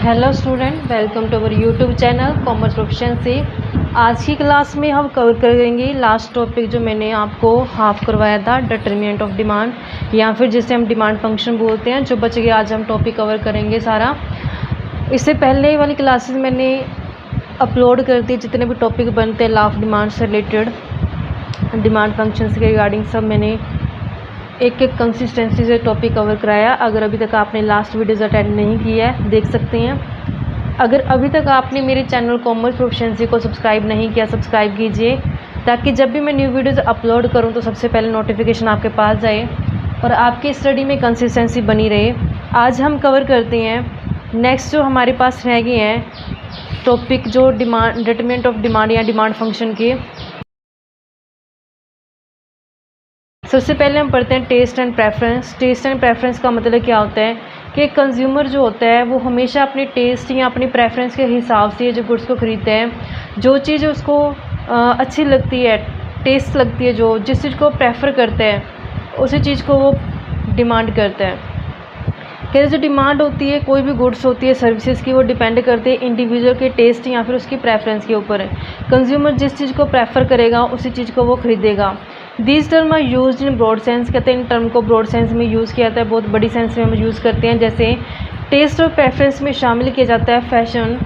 Hello student, welcome to our YouTube channel commerce proficiency. आज की class में हम कवर करेंगे लास्ट टॉपिक जो मैंने आपको हाफ करवाया था, डिटरमिनेंट ऑफ डिमांड या फिर जिसे हम डिमांड फंक्शन बोलते हैं। जो बच गया आज हम टॉपिक कवर करेंगे सारा। इससे पहले वाली क्लासेस मैंने अपलोड कर दी, जितने भी टॉपिक बनते हैं लॉ ऑफ डिमांड से रिलेटेड, डिमांड फंक्शन के रिगार्डिंग सब मैंने एक एक कंसिस्टेंसी से टॉपिक कवर कराया। अगर अभी तक आपने लास्ट वीडियोज़ अटेंड नहीं किया है देख सकते हैं। अगर अभी तक आपने मेरे चैनल कॉमर्स प्रोफिशिएंसी को सब्सक्राइब नहीं किया, सब्सक्राइब कीजिए ताकि जब भी मैं न्यू वीडियोज़ अपलोड करूं तो सबसे पहले नोटिफिकेशन आपके पास जाए और आपकी स्टडी में कंसिस्टेंसी बनी रहे। आज हम कवर करते हैं नेक्स्ट जो हमारे पास रह गए हैं टॉपिक, जो डिमांड डिटरमिनेंट ऑफ डिमांड या डिमांड फंक्शन के। सबसे पहले हम पढ़ते हैं taste and preference. Taste and preference का मतलब क्या होता है कि कंज्यूमर जो होता है वो हमेशा अपने टेस्ट या अपनी प्रेफरेंस के हिसाब से जो गुड्स को ख़रीदते हैं। जो चीज़ उसको अच्छी लगती है, टेस्ट लगती है, जो जिस चीज़ को प्रेफर करते हैं उसी चीज़ को वो डिमांड करते हैं। कि जो डिमांड होती है कोई भी गुड्स होती है सर्विसेज की, वो डिपेंड करती है इंडिविजुअल के टेस्ट या फिर उसकी प्रेफरेंस के ऊपर। कंज्यूमर जिस चीज़ को प्रेफर करेगा उसी चीज़ को वो ख़रीदेगा। This term are use in broad sense. कहते हैं इन टर्म को ब्रॉड सेंस में यूज़ किया जाता है, बहुत बड़ी सेंस में हम यूज़ करते हैं। जैसे टेस्ट और प्रेफरेंस में शामिल किया जाता है फैशन,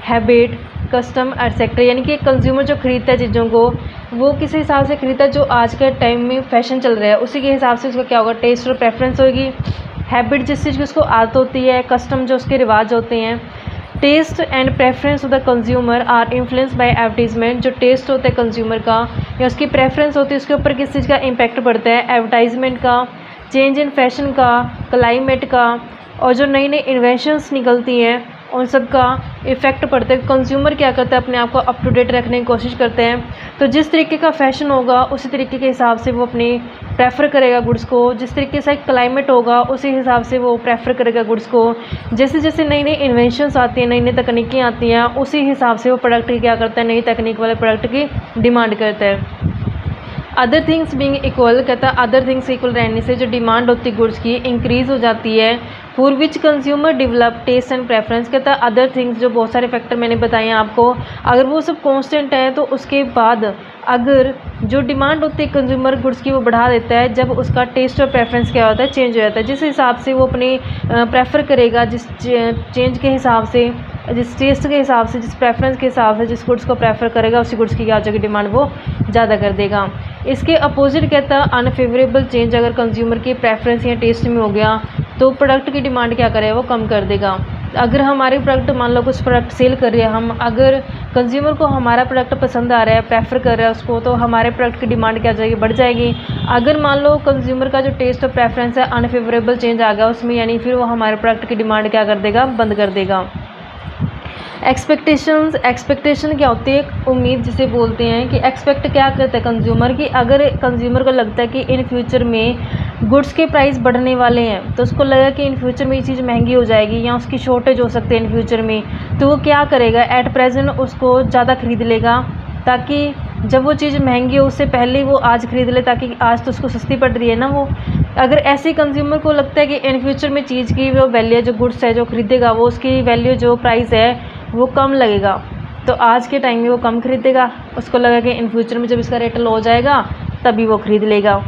हैबिट, कस्टम एटसेट्रा। यानी कि कंज्यूमर जो खरीदता है चीज़ों को वो किस हिसाब से खरीदता है, जो आज के टाइम में फैशन चल रहा है उसी के हिसाब से उसका क्या होगा, टेस्ट और प्रेफरेंस होगी। हैबिट जिस चीज़ की उसको आदत होती है, कस्टम जो उसके रिवाज होते हैं। Taste and preference of the consumer are influence by advertisement. जो टेस्ट होता है कंज्यूमर का या उसकी प्रेफरेंस होती है उसके ऊपर किस चीज़ का इम्पैक्ट पड़ता है, एडवर्टाइजमेंट का, चेंज इन फैशन का, क्लाइमेट का, और जो नई नई इन्वेंशंस निकलती हैं उन सब का इफ़ेक्ट पड़ता है। कंज्यूमर क्या करता है, अपने आप को अप टू डेट रखने की कोशिश करते हैं। तो जिस तरीके का फैशन होगा उसी तरीके के हिसाब से वो अपने प्रेफर करेगा गुड्स को। जिस तरीके से क्लाइमेट होगा उसी हिसाब से वो प्रेफर करेगा गुड्स को। जैसे जैसे नई नई इन्वेंशंस आती हैं, नई नई तकनीकें आती हैं, उसी हिसाब से वो प्रोडक्ट की क्या करता है, नई तकनीक वाले प्रोडक्ट की डिमांड करता है। अदर थिंग्स बीइंग इक्वल, कहता है अदर थिंग्स इक्वल रहने से जो डिमांड होती है गुड्स की इंक्रीज़ हो जाती है। For which consumer develop taste and preference. कहता है अदर थिंग्स, जो बहुत सारे फैक्टर मैंने बताए हैं आपको, अगर वो सब कांस्टेंट है तो उसके बाद अगर जो डिमांड होती है कंज्यूमर गुड्स की वो बढ़ा देता है, जब उसका टेस्ट और प्रेफरेंस क्या होता है, चेंज हो जाता है। जिस हिसाब से वो अपने प्रेफर करेगा, जिस चेंज के हिसाब से, जिस टेस्ट के हिसाब से, जिस प्रेफरेंस के हिसाब से जिस गुड्स को प्रेफर करेगा उसी गुड्स की क्या हो जाएगी, डिमांड वो ज़्यादा कर देगा। इसके अपोजिट कहता है अनफेवरेबल चेंज। अगर कंज्यूमर की प्रेफरेंस या टेस्ट में हो गया तो प्रोडक्ट की डिमांड क्या करेगा, वो कम कर देगा। अगर हमारे प्रोडक्ट, मान लो कुछ प्रोडक्ट सेल कर रहे हैं हम, अगर कंज्यूमर को हमारा प्रोडक्ट पसंद आ रहा है, प्रेफर कर रहा है उसको, तो हमारे प्रोडक्ट की डिमांड क्या जाएगी, बढ़ जाएगी। अगर मान लो कंज्यूमर का जो टेस्ट और प्रेफरेंस है अनफेवरेबल चेंज आ गया उसमें, यानी फिर वो हमारे प्रोडक्ट की डिमांड क्या कर देगा, बंद कर देगा। एक्सपेक्टेशंस। एक्सपेक्टेशन क्या होती है, उम्मीद जिसे बोलते हैं। कि एक्सपेक्ट क्या करता है कंज्यूमर की, अगर कंज्यूमर को लगता है कि इन फ्यूचर में गुड्स के प्राइस बढ़ने वाले हैं तो उसको लगा कि इन फ्यूचर में ये चीज़ महंगी हो जाएगी या उसकी शॉर्टेज हो सकती है इन फ्यूचर में, तो वो क्या करेगा, एट प्रेजेंट उसको ज़्यादा खरीद लेगा ताकि जब वो चीज़ महंगी हो उससे पहले वो आज खरीद ले, ताकि आज तो उसको सस्ती पड़ रही है ना वो। अगर ऐसे कंज्यूमर को लगता है कि इन फ्यूचर में चीज़ की वो वैल्यू, जो गुड्स है जो खरीदेगा वो उसकी वैल्यू, जो प्राइस है वो कम लगेगा, तो आज के टाइम में वो कम खरीदेगा। उसको लगा कि इन फ्यूचर में जब इसका रेट लो हो जाएगा तभी वो खरीद लेगा।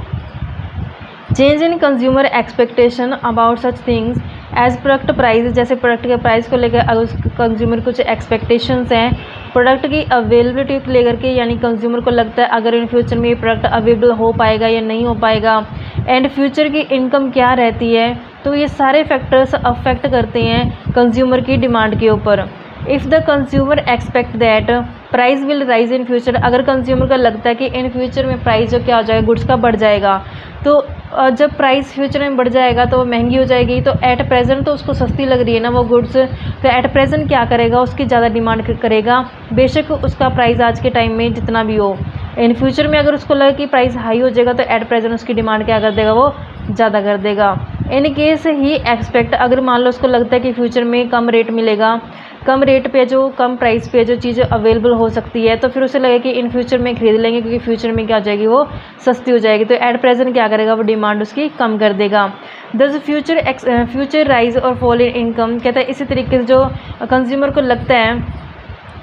Change in consumer expectation about such things as product price. जैसे प्रोडक्ट के प्राइस को लेकर अगर कंज्यूमर कुछ एक्सपेक्टेशंस हैं प्रोडक्ट की अवेलेबिलिटी को लेकर के, यानी कंज्यूमर को लगता है अगर इन फ्यूचर में ये प्रोडक्ट अवेलेबल हो पाएगा या नहीं हो पाएगा, एंड फ्यूचर की इनकम क्या रहती है, तो ये सारे फैक्टर्स अफेक्ट करते हैं कंज्यूमर की डिमांड के ऊपर। If the consumer expect that price will rise in future. अगर कंज्यूमर को लगता है कि इन फ्यूचर में प्राइस जो क्या हो जाएगा, गुड्स का बढ़ जाएगा, तो जब प्राइस फ्यूचर में बढ़ जाएगा तो वो महंगी हो जाएगी। तो एट प्रेजेंट तो उसको सस्ती लग रही है ना वो गुड्स, तो एट प्रेजेंट क्या करेगा, उसकी ज़्यादा डिमांड करेगा, बेशक उसका प्राइस आज के टाइम में जितना भी हो। इन फ्यूचर में अगर उसको लगे कि प्राइस हाई हो जाएगा तो एट प्रेजेंट उसकी डिमांड क्या कर देगा, वो ज़्यादा कर देगा। इन केस ही एक्सपेक्ट, अगर मान लो उसको लगता है कि फ्यूचर में कम रेट मिलेगा, कम रेट पे जो कम प्राइस पे जो चीज़ अवेलेबल हो सकती है, तो फिर उसे लगेगा कि इन फ्यूचर में खरीद लेंगे क्योंकि फ्यूचर में क्या हो जाएगी, वो सस्ती हो जाएगी। तो एट प्रेजेंट क्या करेगा, वो डिमांड उसकी कम कर देगा। दस फ्यूचर राइज और फॉल इन इनकम, कहता है इसी तरीके से जो कंज्यूमर को लगता है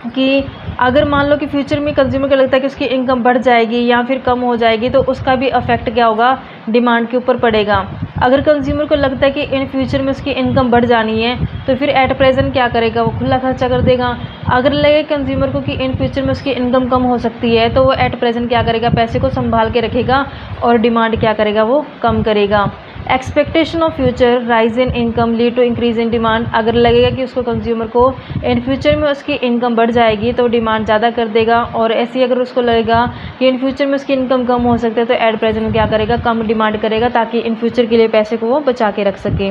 कि अगर मान लो कि फ्यूचर में कंज्यूमर को लगता है कि उसकी इनकम बढ़ जाएगी या फिर कम हो जाएगी, तो उसका भी अफेक्ट क्या होगा, डिमांड के ऊपर पड़ेगा। अगर कंज्यूमर को लगता है कि इन फ्यूचर में उसकी इनकम बढ़ जानी है, तो फिर एट प्रेजेंट क्या करेगा, वो खुला खर्चा कर देगा। अगर लगे कंज्यूमर को कि इन फ्यूचर में उसकी इनकम कम हो सकती है, तो वो एट प्रेजेंट क्या करेगा, पैसे को संभाल के रखेगा और डिमांड क्या करेगा, वो कम करेगा। Expectation of future rise in income lead to increase in demand, अगर लगेगा कि उसको कंज्यूमर को इन फ्यूचर में उसकी इनकम बढ़ जाएगी तो डिमांड ज़्यादा कर देगा, और ऐसे ही अगर उसको लगेगा कि इन फ्यूचर में उसकी इनकम कम हो सकती है तो एट प्रेजेंट क्या करेगा, कम डिमांड करेगा ताकि इन फ्यूचर के लिए पैसे को वो बचा के रख सके।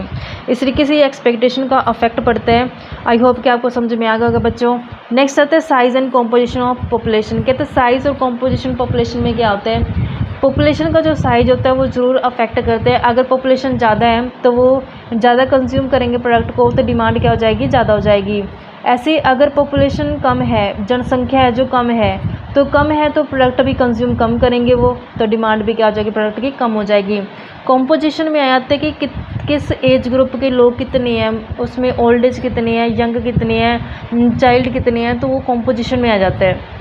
इस तरीके से ये एक्सपेक्टेशन का अफेक्ट पड़ता है। आई होप कि आपको समझ में आ गया होगा बच्चों। नेक्स्ट आता है size and composition of population. कहते हैं साइज़ और कॉम्पोजिशन पॉपुलेशन में क्या होता है, पॉपुलेशन का जो साइज होता है वो ज़रूर अफेक्ट करते हैं। अगर पॉपुलेशन ज़्यादा है तो वो ज़्यादा कंज्यूम करेंगे प्रोडक्ट को, तो डिमांड क्या हो जाएगी, ज़्यादा हो जाएगी। ऐसे अगर पॉपुलेशन कम है, जनसंख्या है जो कम है, तो कम है तो प्रोडक्ट भी कंज्यूम कम करेंगे वो, तो डिमांड भी क्या हो जाएगी, प्रोडक्ट की कम हो जाएगी। कॉम्पोजिशन में आ जाते हैं कि किस एज ग्रुप के लोग कितने हैं, उसमें ओल्ड एज कितनी है, यंग कितनी है, चाइल्ड कितने हैं, तो वो कॉम्पोजिशन में आ जाता है।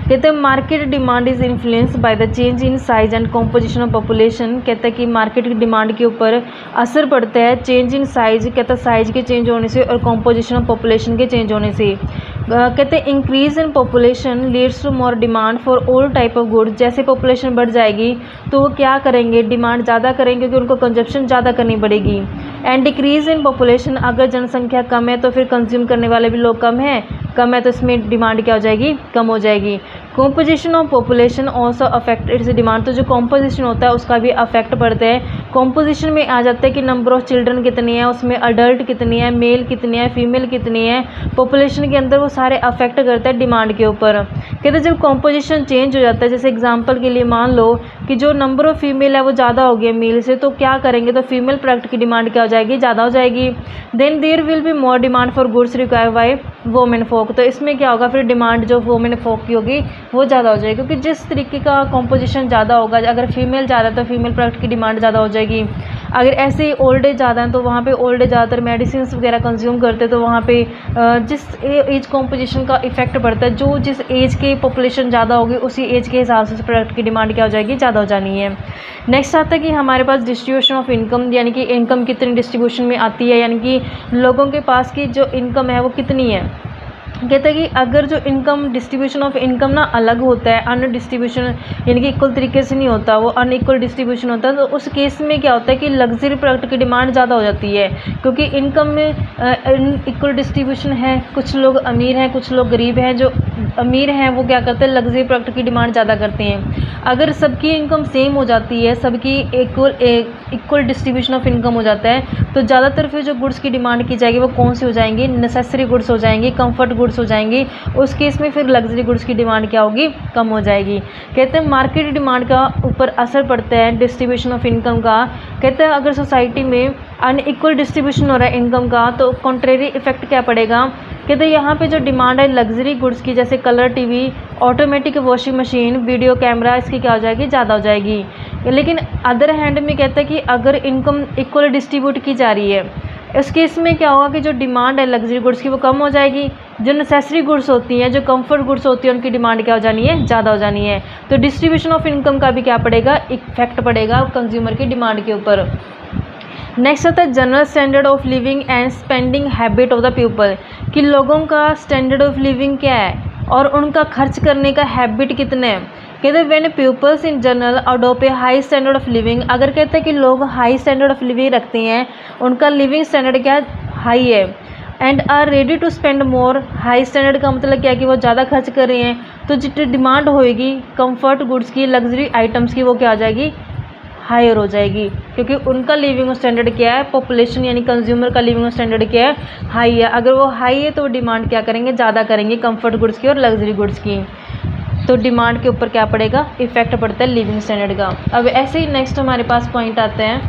कहते हैं market demand is influence by the change in size and composition of population. कहता है कि मार्केट की डिमांड के ऊपर असर पड़ता है चेंज इन साइज, कहता है साइज के चेंज होने से और कॉम्पोजिशन ऑफ पॉपुलेशन के चेंज होने से। कहते हैं increase in population leads to more demand for all type of goods. जैसे पॉपुलेशन बढ़ जाएगी तो वो क्या करेंगे, डिमांड ज़्यादा करेंगे क्योंकि उनको कंजप्शन ज़्यादा करनी पड़ेगी। एंड डिक्रीज इन पॉपुलेशन, अगर जनसंख्या कम है तो फिर कंज्यूम करने वाले भी लोग कम है तो इसमें डिमांड क्या हो जाएगी, कम हो जाएगी। Composition of population also affect it's demand, तो जो कॉम्पोजिशन होता है उसका भी अफेक्ट पड़ता है। कॉम्पोजिशन में आ जाता है कि नंबर ऑफ चिल्ड्रन कितनी है, उसमें अडल्ट कितनी है, मेल कितनी है, फीमेल कितनी है, पॉपुलेशन के अंदर वो सारे अफेक्ट करते हैं डिमांड के ऊपर। कहते हैं जब कॉम्पोजिशन चेंज हो जाता है, जैसे एग्जाम्पल के लिए मान लो कि जो नंबर ऑफ फीमेल है वो ज़्यादा हो गया मेल से, तो क्या करेंगे, तो फीमेल प्रोडक्ट की डिमांड क्या हो जाएगी, ज़्यादा हो जाएगी। Then there will be more demand for goods required by women folk, तो इसमें क्या होगा, फिर डिमांड जो वोमेन फोक की होगी वो ज़्यादा हो जाएगी, क्योंकि जिस तरीके का कॉम्पोजिशन ज़्यादा होगा, अगर फीमेल ज़्यादा है तो फीमेल प्रोडक्ट की डिमांड ज़्यादा हो जाएगी। अगर ऐसे ही ओल्ड एज ज़्यादा है तो वहाँ पे ओल्ड एज ज़्यादातर मेडिसिन वगैरह कंज्यूम करते हैं, तो वहाँ पे जिस एज कॉम्पोजिशन का इफेक्ट पड़ता है, जो जिस एज की पॉपुलेशन ज़्यादा होगी उसी एज के हिसाब से प्रोडक्ट की डिमांड क्या हो जाएगी, ज़्यादा हो जानी है। नेक्स्ट आता है कि हमारे पास डिस्ट्रीब्यूशन ऑफ इनकम, यानी कि इनकम कितनी डिस्ट्रीब्यूशन में आती है, यानी कि लोगों के पास की जो इनकम है वो कितनी है। कहते हैं कि अगर जो इनकम डिस्ट्रीब्यूशन ऑफ इनकम ना अलग होता है, अन डिस्ट्रीब्यूशन यानी कि इक्वल तरीके से नहीं होता, वो अनइक्वल डिस्ट्रीब्यूशन होता है, तो उस केस में क्या होता है कि लग्जरी प्रोडक्ट की डिमांड ज़्यादा हो जाती है, क्योंकि इनकम में इक्वल डिस्ट्रीब्यूशन है, कुछ लोग अमीर हैं कुछ लोग गरीब हैं। जो अमीर हैं वो क्या करते हैं, लग्जरी प्रोडक्ट की डिमांड ज़्यादा करते हैं। अगर सबकी इनकम सेम हो जाती है, सबकी इक्वल डिस्ट्रीब्यूशन ऑफ इनकम हो जाता है, तो ज़्यादातर फिर जो गुड्स की डिमांड की जाएगी वो कौन सी हो जाएंगी, नेसेसरी गुड्स हो जाएंगी, कंफर्ट गुड्स हो जाएंगी। उस केस में फिर लग्जरी गुड्स की डिमांड क्या होगी, कम हो जाएगी। कहते हैं मार्केट डिमांड का ऊपर असर पड़ता है डिस्ट्रीब्यूशन ऑफ इनकम का। कहते हैं अगर सोसाइटी में अनइक्वल डिस्ट्रीब्यूशन हो रहा है इनकम का, तो कॉन्ट्रेरी इफेक्ट क्या पड़ेगा। कहते हैं यहाँ पे जो डिमांड है लग्जरी गुड्स की, जैसे colour TV, automatic washing machine, video camera, इसकी क्या हो जाएगी, ज़्यादा हो जाएगी। लेकिन अदर हैंड में कहता है कि अगर इनकम इक्वल डिस्ट्रीब्यूट की जा रही है, इस केस में क्या होगा कि जो डिमांड है लग्जरी गुड्स की वो कम हो जाएगी, जो नेसेसरी गुड्स होती हैं, जो कंफर्ट गुड्स होती हैं, उनकी डिमांड क्या हो जानी है, ज़्यादा हो जानी है। तो डिस्ट्रीब्यूशन ऑफ इनकम का भी क्या पड़ेगा, इफेक्ट पड़ेगा कंज्यूमर की डिमांड के ऊपर। नेक्स्ट आता है general standard of living and spending habit of the people, कि लोगों का स्टैंडर्ड ऑफ लिविंग क्या है और उनका खर्च करने का हैबिट कितने हैं। कहते हैं when peoples in general adopt a high standard of living, अगर कहते हैं कि लोग हाई स्टैंडर्ड ऑफ लिविंग रखते हैं, उनका लिविंग स्टैंडर्ड क्या हाई है, and are ready to spend more, high standard का मतलब क्या है कि वो ज़्यादा खर्च कर रहे हैं, तो जितनी डिमांड होएगी कंफर्ट गुड्स की, लग्जरी आइटम्स की, वो क्या आ जाएगी, हायर हो जाएगी, क्योंकि उनका लिविंग स्टैंडर्ड क्या है, पॉपुलेशन यानी कंज्यूमर का लिविंग स्टैंडर्ड क्या है, हाई है। अगर वो हाई है तो वो डिमांड क्या करेंगे, ज़्यादा करेंगे कंफर्ट गुड्स की और लग्जरी गुड्स की, तो डिमांड के ऊपर क्या पड़ेगा, इफेक्ट पड़ता है लिविंग स्टैंडर्ड का। अब ऐसे ही नेक्स्ट हमारे पास पॉइंट आते हैं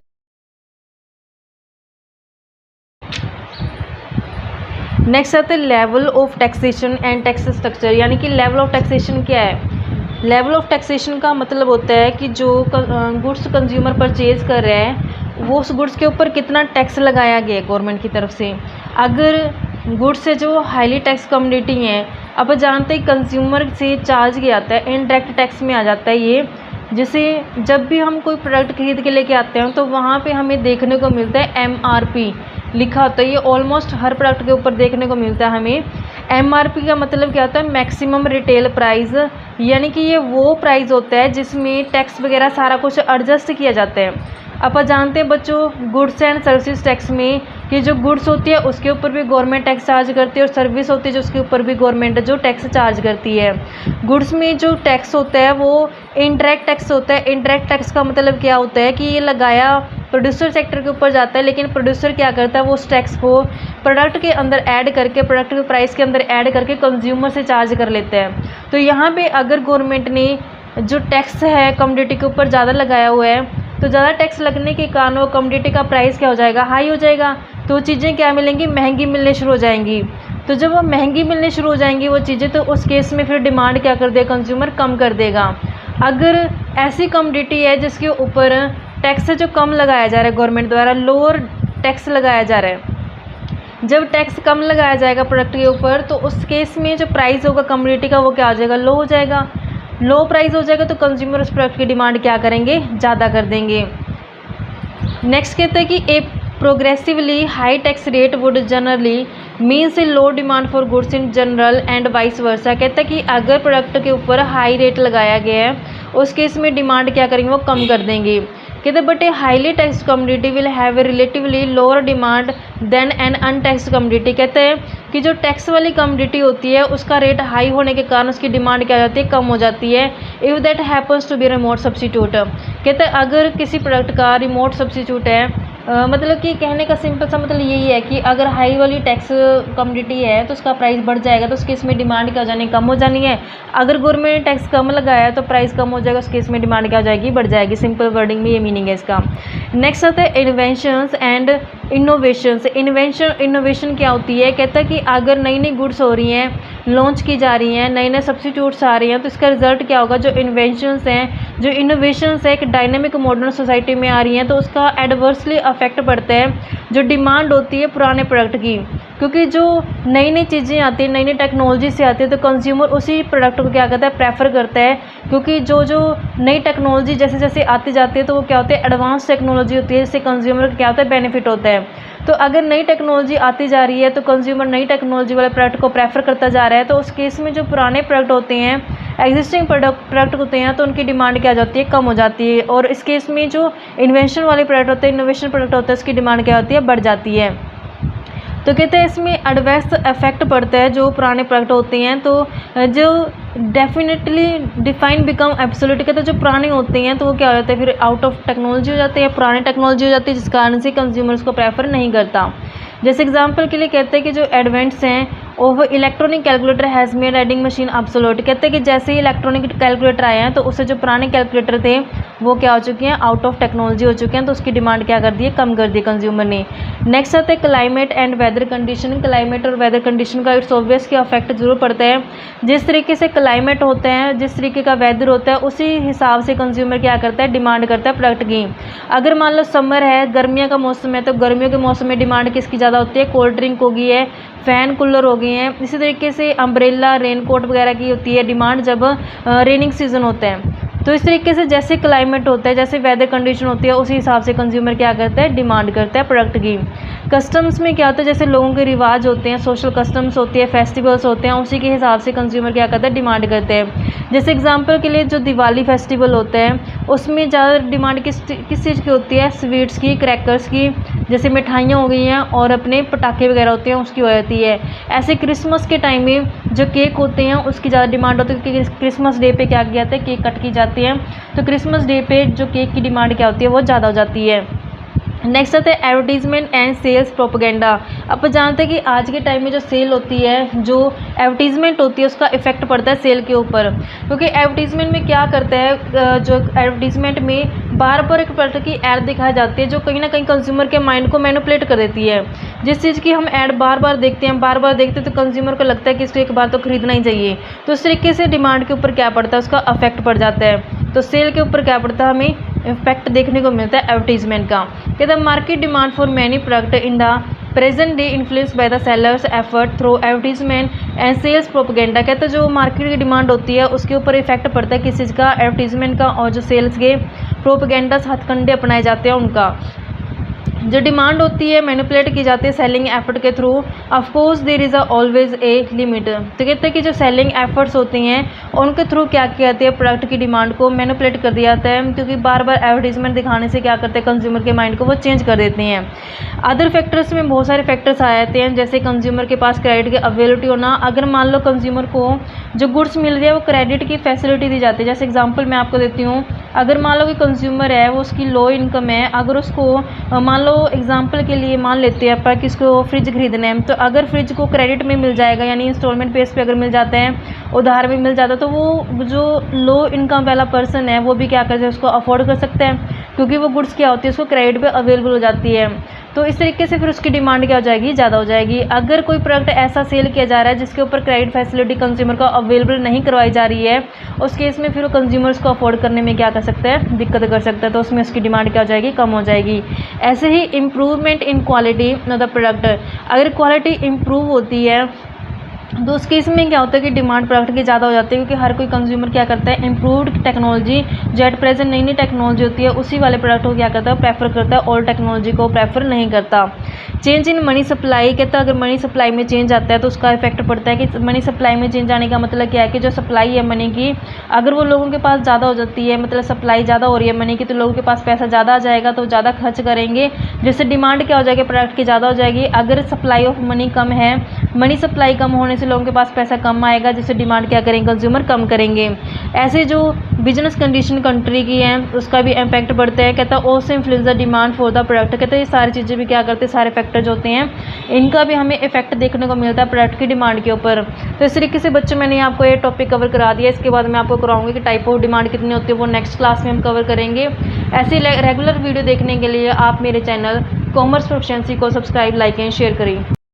नेक्स्ट आता है level of taxation and tax structure, यानी कि लेवल ऑफ टैक्सेशन क्या है। लेवल ऑफ टैक्सेशन का मतलब होता है कि जो गुड्स कंज्यूमर परचेज कर रहे हैं वो उस गुड्स के ऊपर कितना टैक्स लगाया गया है गवर्नमेंट की तरफ से। अगर गुड्स से जो हाईली टैक्स कम्युनिटी है, अब जानते हैं कंज्यूमर से चार्ज किया जाता है, इनडायरेक्ट टैक्स में आ जाता है ये। जैसे जब भी हम कोई प्रोडक्ट खरीद के लेके आते हैं तो वहाँ पे हमें देखने को मिलता है MRP लिखा होता है। ये ऑलमोस्ट हर प्रोडक्ट के ऊपर देखने को मिलता है हमें। MRP का मतलब क्या होता है, मैक्सिमम रिटेल प्राइस, यानी कि ये वो प्राइस होता है जिसमें टैक्स वगैरह सारा कुछ एडजस्ट किया जाता है। आप जानते हैं बच्चों, गुड्स एंड सर्विसेज टैक्स में कि जो गुड्स होती है उसके ऊपर भी गवर्नमेंट टैक्स चार्ज करती है और सर्विस होती है जो उसके ऊपर भी गवर्नमेंट जो टैक्स चार्ज करती है। गुड्स में जो टैक्स होता है वो इनडायरेक्ट टैक्स होता है। इनडायरेक्ट टैक्स का मतलब क्या होता है कि ये लगाया प्रोड्यूसर सेक्टर के ऊपर जाता है, लेकिन प्रोड्यूसर क्या करता है वो उस टैक्स को प्रोडक्ट के अंदर ऐड करके, प्रोडक्ट के प्राइस के अंदर ऐड करके कंज्यूमर से चार्ज कर लेते हैं। तो यहाँ पे अगर गवर्नमेंट ने जो टैक्स है कमोडिटी के ऊपर ज़्यादा लगाया हुआ है तो ज़्यादा टैक्स लगने के कारण वो कमोडिटी का प्राइस क्या हो जाएगा, हाई हो जाएगा। तो चीज़ें क्या मिलेंगी, महंगी मिलने शुरू हो जाएंगी। तो जब वो महंगी मिलने शुरू हो जाएंगी वो चीज़ें, तो उस केस में फिर डिमांड क्या कर देगा, कंज्यूमर कम कर देगा। अगर ऐसी कमोडिटी है जिसके ऊपर टैक्स जो कम लगाया जा रहा है गवर्नमेंट द्वारा, लोअर टैक्स लगाया जा रहा है, जब टैक्स कम लगाया जाएगा प्रोडक्ट के ऊपर तो उस केस में जो प्राइस होगा कमोडिटी का वो क्या हो जाएगा, लो हो जाएगा। लो प्राइस हो जाएगा तो कंज्यूमर उस प्रोडक्ट की डिमांड क्या करेंगे, ज़्यादा कर देंगे। नेक्स्ट कहते हैं कि a progressively high tax rate would generally means a low demand for goods in general and vice versa. कहता है कि अगर प्रोडक्ट के ऊपर हाई रेट लगाया गया है उस केस में डिमांड क्या करेंगे, वो कम कर देंगे। कहते हैं but a highly tax community will have a relatively lower demand than an untax community. कहते हैं कि जो टैक्स वाली कम्युनिटी होती है उसका रेट हाई होने के कारण उसकी डिमांड क्या हो जाती है, कम हो जाती है। If that happens to be remote substitute. कहते हैं अगर किसी प्रोडक्ट का रिमोट सब्सिट्यूट है, मतलब कि कहने का सिंपल सा मतलब यही है कि अगर हाई वाली टैक्स कम्युनिटी है तो उसका प्राइस बढ़ जाएगा, तो उस केस में डिमांड क्या हो जानी, कम हो जानी है। अगर गवर्नमेंट ने टैक्स कम लगाया तो प्राइस कम हो जाएगा, उस केस में डिमांड क्या हो जाएगी, बढ़ जाएगी। सिंपल वर्डिंग में ये मीनिंग है इसका। नेक्स्ट आता है इन्वेंशंस एंड इनोवेशंस। इनोवेशन क्या होती है, कहता है कि अगर नई नई गुड्स हो रही हैं, लॉन्च की जा रही हैं, नए नए सब्सिट्यूट्स आ रही हैं, तो इसका रिजल्ट क्या होगा, जो इन्वेंशंस हैं, जो इनोवेशंस है एक डायनेमिक मॉडर्न सोसाइटी में आ रही हैं तो उसका एडवर्सली अफेक्ट पड़ता है जो डिमांड होती है पुराने प्रोडक्ट की। क्योंकि जो नई नई चीज़ें आती हैं, नई नई टेक्नोलॉजी से आती है तो कंज्यूमर उसी प्रोडक्ट को क्या करता है, प्रेफर करता है। क्योंकि जो जो नई टेक्नोलॉजी जैसे जैसे आती जाती है तो वो क्या होती है, एडवांस टेक्नोलॉजी होती है, जिससे कंज्यूमर को क्या होता है, बेनिफिट होता है। तो अगर नई टेक्नोलॉजी आती जा रही है तो कंज्यूमर नई टेक्नोलॉजी वाले प्रोडक्ट को प्रेफर करता जा रहा है। तो उस केस में जो पुराने प्रोडक्ट होते हैं, एग्जिस्टिंग प्रोडक्ट होते हैं, तो उनकी डिमांड क्या हो जाती है, कम हो जाती है। और इस केस में जो इन्वेंशन वाले प्रोडक्ट होते हैं, इनोवेशन प्रोडक्ट होते हैं, उसकी डिमांड क्या होती है, बढ़ जाती है। तो कहते हैं इसमें एडवर्स इफेक्ट पड़ता है जो पुराने प्रोडक्ट होते हैं, तो जो डेफिनेटली डिफाइन बिकम एब्सोल्यूट। कहते हैं जो पुराने होते हैं तो वो क्या हो जाता है, फिर आउट ऑफ टेक्नोलॉजी हो जाते हैं, पुरानी टेक्नोलॉजी हो जाती है, जिस कारण से कंज्यूमर उसको प्रेफर नहीं करता। जैसे एग्जांपल के लिए कहते हैं कि जो एडवेंट्स हैं of electronic calculator has made adding machine obsolete. कहते हैं कि जैसे ही इलेक्ट्रॉनिक कैलकुलेटर आए हैं तो उससे जो पुराने कैलकुलेटर थे वो क्या हो चुके हैं, आउट ऑफ टेक्नोलॉजी हो चुके हैं, तो उसकी डिमांड क्या कर दी है, कम कर दी कंज्यूमर ने। नेक्स्ट आता है climate and weather condition. Climate और वेदर कंडीशन का इट्स ऑब्वियस कि अफेक्ट जरूर पड़ता है। जिस तरीके से क्लाइमेट होता है, जिस तरीके का वेदर होता है, उसी हिसाब से कंज्यूमर क्या करता है, डिमांड करता है प्रोडक्ट की। अगर मान लो समर है, गर्मियों का मौसम है, तो गर्मियों के मौसम में डिमांड किसकी ज़्यादा होती है, कोल्ड ड्रिंक हो गई है, फ़ैन कूलर हो गए हैं। इसी तरीके से अम्ब्रेला रेनकोट वगैरह की होती है डिमांड जब रेनिंग सीजन होता है। तो इस तरीके से जैसे क्लाइमेट होता है, जैसे वेदर कंडीशन होती है, उसी हिसाब से कंज्यूमर क्या करता है, डिमांड करता है प्रोडक्ट की। कस्टम्स में क्या होता है, जैसे लोगों के रिवाज होते हैं, सोशल कस्टम्स होती है, फेस्टिवल्स होते हैं, उसी के हिसाब से कंज्यूमर क्या करता है, डिमांड करते हैं। जैसे एग्जांपल के लिए जो दिवाली फेस्टिवल होता है उसमें ज़्यादा डिमांड किस चीज़ की होती है, स्वीट्स की, क्रैकर्स की, जैसे मिठाइयाँ हो गई हैं और अपने पटाखे वगैरह होते हैं उसकी हो जाती है। ऐसे क्रिसमस के टाइम में जो केक होते हैं उसकी ज़्यादा डिमांड होती है, क्योंकि क्रिसमस डे पे क्या किया जाता है, केक कट की जाती है, तो क्रिसमस डे पे जो केक की डिमांड क्या होती है, वो ज़्यादा हो जाती है। नेक्स्ट आता है एडवर्टीजमेंट एंड सेल्स प्रोपेगेंडा। आप जानते हैं कि आज के टाइम में जो सेल होती है, जो एडवर्टीजमेंट होती है, उसका इफेक्ट पड़ता है सेल के ऊपर। क्योंकि एडवर्टीजमेंट में क्या करता है, जो एडवर्टीजमेंट में बार बार एक प्रोडक्ट की ऐड दिखाई जाती है जो कहीं ना कहीं कंज्यूमर के माइंड को मैनिपुलेट कर देती है। जिस चीज़ की हम ऐड बार बार देखते हैं तो कंज्यूमर को लगता है कि इसको एक बार तो खरीदना ही चाहिए। तो इस तरीके से डिमांड के ऊपर क्या पड़ता है, उसका अफेक्ट पड़ जाता है। तो सेल के ऊपर क्या पड़ता है, हमें इफेक्ट देखने को मिलता है एडवर्टीजमेंट का। कहता है market demand for many product in the present day influence by the sellers effort through advertisement and sales propaganda. कहते हैं जो मार्केट की डिमांड होती है उसके ऊपर इफेक्ट पड़ता है किस चीज़ का, एडवर्टीजमेंट का, और जो सेल्स के प्रोपेगेंडास हथकंडे अपनाए जाते हैं उनका। जो डिमांड होती है मैनिपुलेट की जाती है सेलिंग एफर्ट के through. Of course there is always a limit. तो कहते हैं कि जो सेलिंग एफर्ट्स होती हैं उनके थ्रू क्या किया जाती है, प्रोडक्ट की डिमांड को मैनिपुलेट कर दिया जाता है, क्योंकि बार बार एडवर्टीजमेंट दिखाने से क्या करते हैं कंज्यूमर के माइंड को वो चेंज कर देते हैं। अदर फैक्टर्स में बहुत सारे फैक्टर्स आ जाते हैं, जैसे कंज्यूमर के पास क्रेडिट की अवेलेबिलिटी होना। अगर मान लो कंज्यूमर को जो गुड्स मिल रही है वो क्रेडिट की फैसिलिटी दी जाती है। जैसे एग्जांपल मैं आपको देती हूँ, अगर मान लो कि कंज्यूमर है वो उसकी लो इनकम है, अगर उसको मान लो एग्जांपल के लिए मान लेते हैं अपन कि इसको फ्रिज खरीदना है, तो अगर फ्रिज को क्रेडिट में मिल जाएगा यानी इंस्टॉलमेंट बेस पे अगर मिल जाता है, उधार में मिल जाता है, तो वो जो लो इनकम वाला पर्सन है वो भी क्या कर सकता है, उसको अफोर्ड कर सकता है, क्योंकि वो गुड्स क्या होती है उसको क्रेडिट पे अवेलेबल हो जाती है। तो इस तरीके से फिर उसकी डिमांड क्या हो जाएगी, ज़्यादा हो जाएगी। अगर कोई प्रोडक्ट ऐसा सेल किया जा रहा है जिसके ऊपर क्रेडिट फैसिलिटी कंज्यूमर को अवेलेबल नहीं करवाई जा रही है, उस केस में फिर वो कंज्यूमर्स को अफोर्ड करने में क्या कर सकता है, दिक्कत कर सकता है, तो उसमें उसकी डिमांड क्या हो जाएगी, कम हो जाएगी। ऐसे ही improvement in quality of the product, अगर क्वालिटी इम्प्रूव होती है तो उस केस में क्या होता है कि डिमांड प्रोडक्ट की ज़्यादा हो जाती है, क्योंकि हर कोई कंज्यूमर क्या करता है, इम्प्रूव्ड टेक्नोलॉजी जो एट प्रेजेंट नई नई टेक्नोलॉजी होती है उसी वाले प्रोडक्ट को क्या करता है, प्रेफर करता है, ओल्ड टेक्नोलॉजी को प्रेफर नहीं करता। चेंज इन मनी सप्लाई, कहता है अगर मनी सप्लाई में चेंज आता है तो उसका इफेक्ट पड़ता है कि मनी सप्लाई में चेंज आने का मतलब क्या है कि जो सप्लाई है मनी की, अगर वो लोगों के पास ज़्यादा हो जाती है, मतलब सप्लाई ज़्यादा हो रही है मनी की, तो लोगों के पास पैसा ज़्यादा आ जाएगा तो ज़्यादा खर्च करेंगे, जिससे डिमांड क्या हो जाएगी, प्रोडक्ट की ज़्यादा हो जाएगी। अगर सप्लाई ऑफ मनी कम है, मनी सप्लाई कम होने से लोगों के पास पैसा कम आएगा, जिससे डिमांड क्या करेंगे, कंज्यूमर कम करेंगे। ऐसे जो बिजनेस कंडीशन कंट्री की है उसका भी इम्पैक्ट बढ़ता है। कहता है also influence the demand for the product, कहते हैं ये सारी चीज़ें भी क्या करते हैं, सारे फैक्टर्स होते हैं, इनका भी हमें इफेक्ट देखने को मिलता है प्रोडक्ट की डिमांड के ऊपर। तो इस तरीके से बच्चों मैंने आपको ये टॉपिक कवर करा दिया। इसके बाद मैं आपको कराऊंगी कि टाइप ऑफ डिमांड कितनी होती है, वो नेक्स्ट क्लास में हम कवर करेंगे। ऐसे रेगुलर वीडियो देखने के लिए आप मेरे चैनल कॉमर्स प्रोफिशिएंसी को सब्सक्राइब, लाइक एंड शेयर करें।